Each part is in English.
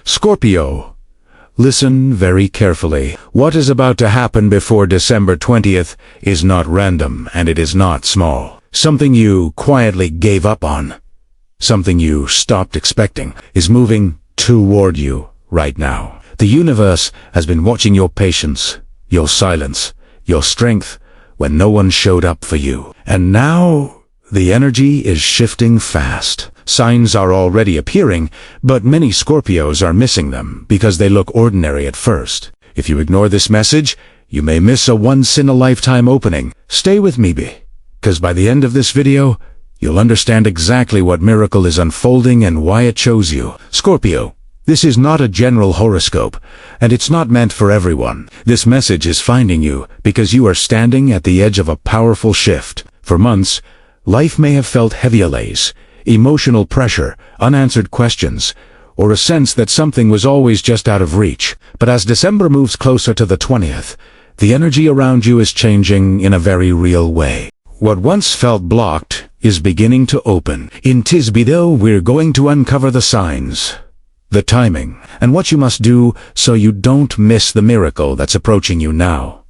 Scorpio, listen very carefully. What is about to happen before December 20th is not random, and it is not small. Something you quietly gave up on, something you stopped expecting, is moving toward you right now. The universe has been watching your patience, your silence, your strength when no one showed up for you. And now the energy is shifting fast. Signs are already appearing, but many Scorpios are missing them because they look ordinary at first. If you ignore this message, you may miss a once-in-a-lifetime opening. Stay with me, because by the end of this video, you'll understand exactly what miracle is unfolding and why it chose you. Scorpio, this is not a general horoscope, and it's not meant for everyone. This message is finding you because you are standing at the edge of a powerful shift. For months, life may have felt heavy allays, emotional pressure, unanswered questions, or a sense that something was always just out of reach. But as December moves closer to the 20th, the energy around you is changing in a very real way. What once felt blocked is beginning to open. In this video, we're going to uncover the signs, the timing, and what you must do so you don't miss the miracle that's approaching you now.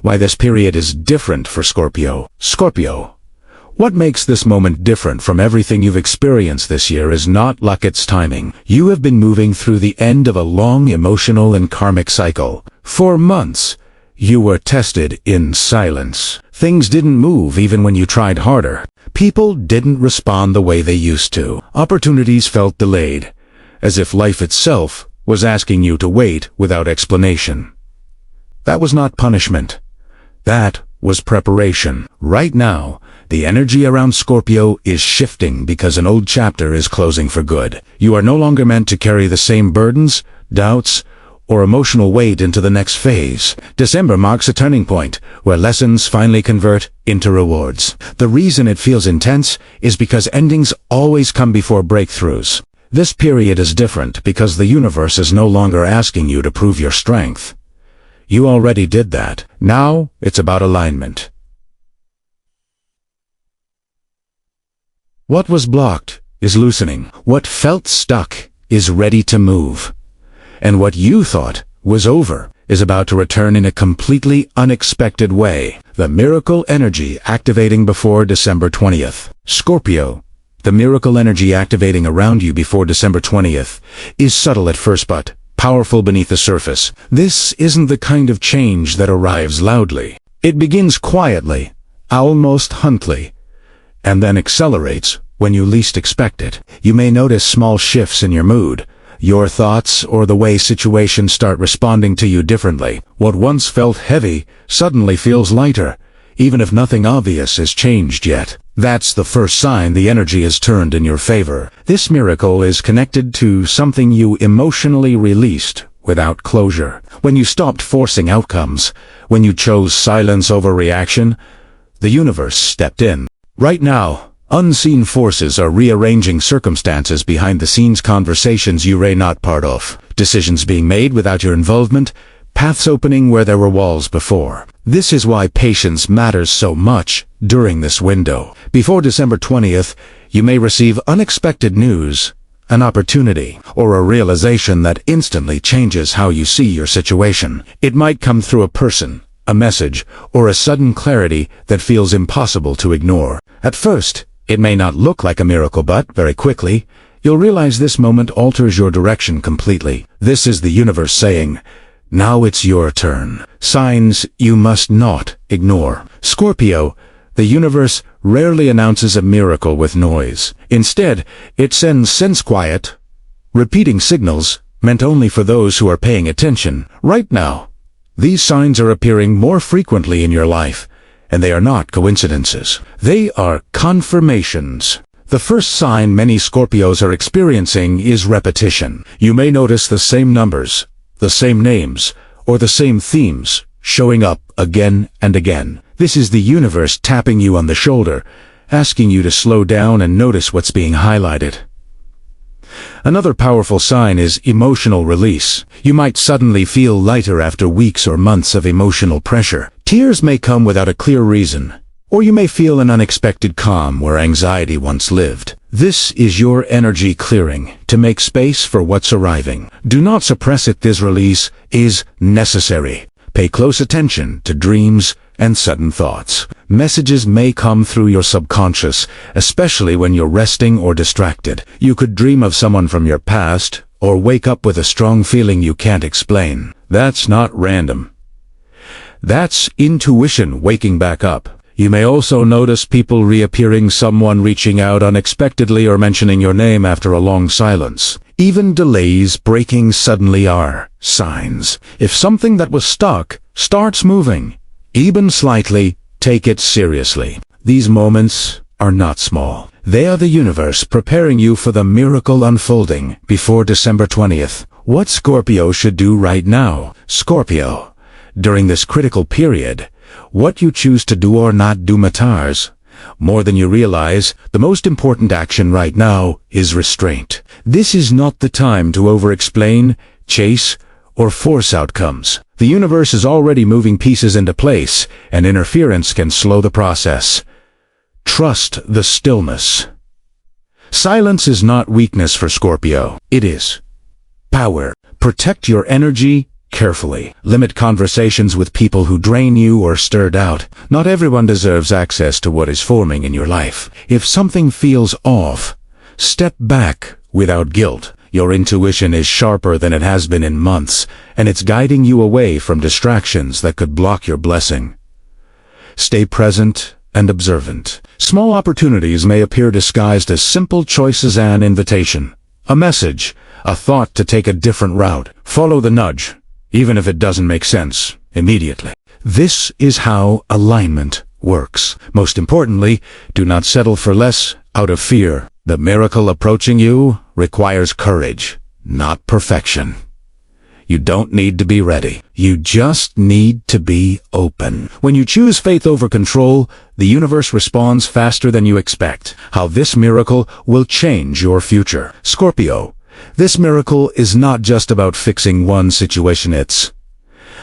Why this period is different for Scorpio. Scorpio, what makes this moment different from everything you've experienced this year is not luck, it's timing. You have been moving through the end of a long emotional and karmic cycle. For months, you were tested in silence. Things didn't move even when you tried harder. People didn't respond the way they used to. Opportunities felt delayed, as if life itself was asking you to wait without explanation. That was not punishment. That was preparation. Right now, the energy around Scorpio is shifting because an old chapter is closing for good. You are no longer meant to carry the same burdens, doubts, or emotional weight into the next phase. December marks a turning point where lessons finally convert into rewards. The reason it feels intense is because endings always come before breakthroughs. This period is different because the universe is no longer asking you to prove your strength. You already did that. Now it's about alignment. What was blocked is loosening. What felt stuck is ready to move. And what you thought was over is about to return in a completely unexpected way. The miracle energy activating before December 20th. Scorpio, the miracle energy activating around you before December 20th is subtle at first but powerful beneath the surface. This isn't the kind of change that arrives loudly. It begins quietly, almost huntily, and then accelerates when you least expect it. You may notice small shifts in your mood, your thoughts, or the way situations start responding to you differently. What once felt heavy suddenly feels lighter, even if nothing obvious has changed yet. That's the first sign the energy has turned in your favor. This miracle is connected to something you emotionally released without closure. When you stopped forcing outcomes, when you chose silence over reaction, the universe stepped in. Right now, unseen forces are rearranging circumstances behind the scenes, conversations you were not part of, decisions being made without your involvement, paths opening where there were walls before. This is why patience matters so much during this window. Before December 20th, you may receive unexpected news, an opportunity, or a realization that instantly changes how you see your situation. It might come through a person, a message, or a sudden clarity that feels impossible to ignore. At first, it may not look like a miracle, but very quickly, you'll realize this moment alters your direction completely. This is the universe saying, now it's your turn. Signs you must not ignore. Scorpio, the universe rarely announces a miracle with noise. Instead, it sends sense quiet, repeating signals meant only for those who are paying attention. Right now, these signs are appearing more frequently in your life, and they are not coincidences. They are confirmations. The first sign many Scorpios are experiencing is repetition. You may notice the same numbers, the same names, or the same themes showing up again and again. This is the universe tapping you on the shoulder, asking you to slow down and notice what's being highlighted. Another powerful sign is emotional release. You might suddenly feel lighter after weeks or months of emotional pressure. Tears may come without a clear reason, Or you may feel an unexpected calm where anxiety once lived. This is your energy clearing to make space for what's arriving. Do not suppress it. This release is necessary. Pay close attention to dreams and sudden thoughts. Messages may come through your subconscious, especially when you're resting or distracted. You could dream of someone from your past, or wake up with a strong feeling you can't explain. That's not random. That's intuition waking back up. You may also notice people reappearing, someone reaching out unexpectedly or mentioning your name after a long silence. Even delays breaking suddenly are signs. If something that was stuck starts moving, even slightly, take it seriously. These moments are not small. They are the universe preparing you for the miracle unfolding before December 20th. What Scorpio should do right now? Scorpio, during this critical period, what you choose to do or not do matters. More than you realize, the most important action right now is restraint. This is not the time to over-explain, chase, or force outcomes. The universe is already moving pieces into place, and interference can slow the process. Trust the stillness. Silence is not weakness for Scorpio. It is power. Protect your energy carefully. Limit conversations with people who drain you or stir doubt. Not everyone deserves access to what is forming in your life. If something feels off, step back without guilt. Your intuition is sharper than it has been in months, and it's guiding you away from distractions that could block your blessing. Stay present and observant. Small opportunities may appear disguised as simple choices, an invitation, a message, a thought to take a different route. Follow the nudge, even if it doesn't make sense immediately. This is how alignment works. Most importantly, do not settle for less out of fear. The miracle approaching you requires courage, not perfection. You don't need to be ready. You just need to be open. When you choose faith over control, the universe responds faster than you expect. How this miracle will change your future. Scorpio, this miracle is not just about fixing one situation, it's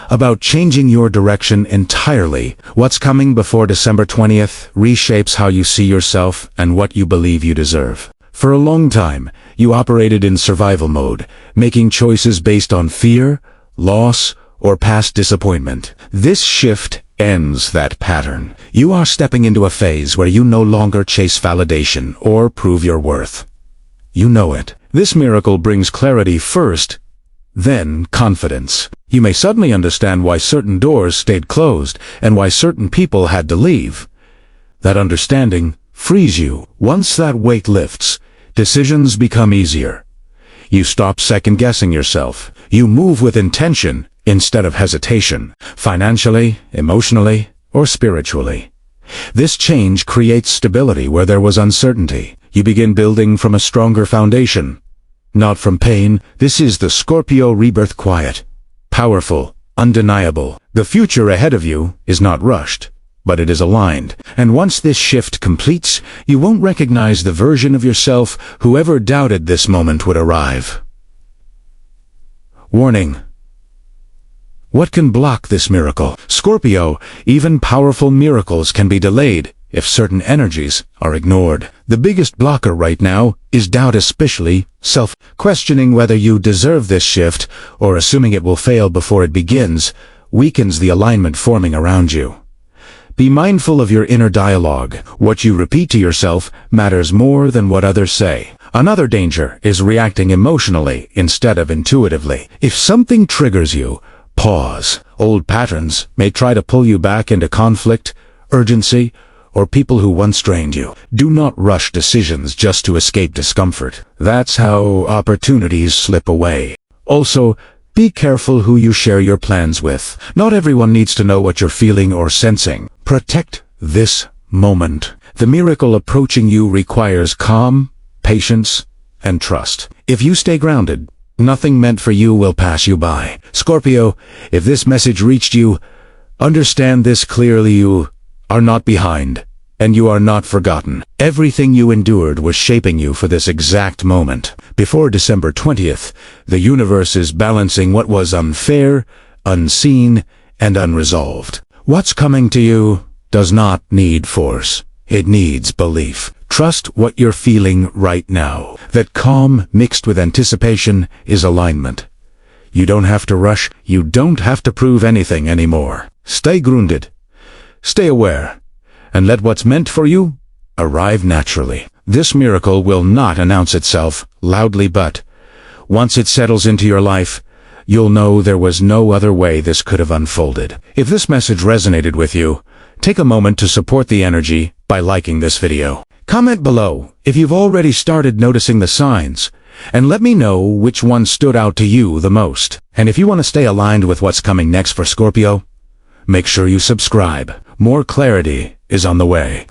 about changing your direction entirely. What's coming before December 20th reshapes how you see yourself and what you believe you deserve. For a long time, you operated in survival mode, making choices based on fear, loss, or past disappointment. This shift ends that pattern. You are stepping into a phase where you no longer chase validation or prove your worth. You know it. This miracle brings clarity first, then confidence. You may suddenly understand why certain doors stayed closed and why certain people had to leave. That understanding frees you. Once that weight lifts, decisions become easier. You stop second-guessing yourself. You move with intention instead of hesitation, financially, emotionally, or spiritually. This change creates stability where there was uncertainty. You begin building from a stronger foundation, not from pain. This is the Scorpio rebirth, quiet, powerful, undeniable. The future ahead of you is not rushed, but it is aligned. And once this shift completes, you won't recognize the version of yourself who ever doubted this moment would arrive. Warning. What can block this miracle? Scorpio, even powerful miracles can be delayed if certain energies are ignored. The biggest blocker right now is doubt, especially self-questioning whether you deserve this shift or assuming it will fail before it begins, weakens the alignment forming around you. Be mindful of your inner dialogue. What you repeat to yourself matters more than what others say. Another danger is reacting emotionally instead of intuitively. If something triggers you, pause. Old patterns may try to pull you back into conflict, urgency, or people who once drained you. Do not rush decisions just to escape discomfort. That's how opportunities slip away. Also, be careful who you share your plans with. Not everyone needs to know what you're feeling or sensing. Protect this moment. The miracle approaching you requires calm, patience, and trust. If you stay grounded, nothing meant for you will pass you by. Scorpio, if this message reached you, understand this clearly: you are not behind, and you are not forgotten. Everything you endured was shaping you for this exact moment. Before December 20th, the universe is balancing what was unfair, unseen, and unresolved. What's coming to you does not need force. It needs belief. Trust what you're feeling right now. That calm mixed with anticipation is alignment. You don't have to rush. You don't have to prove anything anymore. Stay grounded. Stay aware. And let what's meant for you arrive naturally. This miracle will not announce itself loudly, but once it settles into your life, you'll know there was no other way this could have unfolded. If this message resonated with you, take a moment to support the energy by liking this video. Comment below if you've already started noticing the signs, and let me know which one stood out to you the most. And if you want to stay aligned with what's coming next for Scorpio, make sure you subscribe. More clarity is on the way.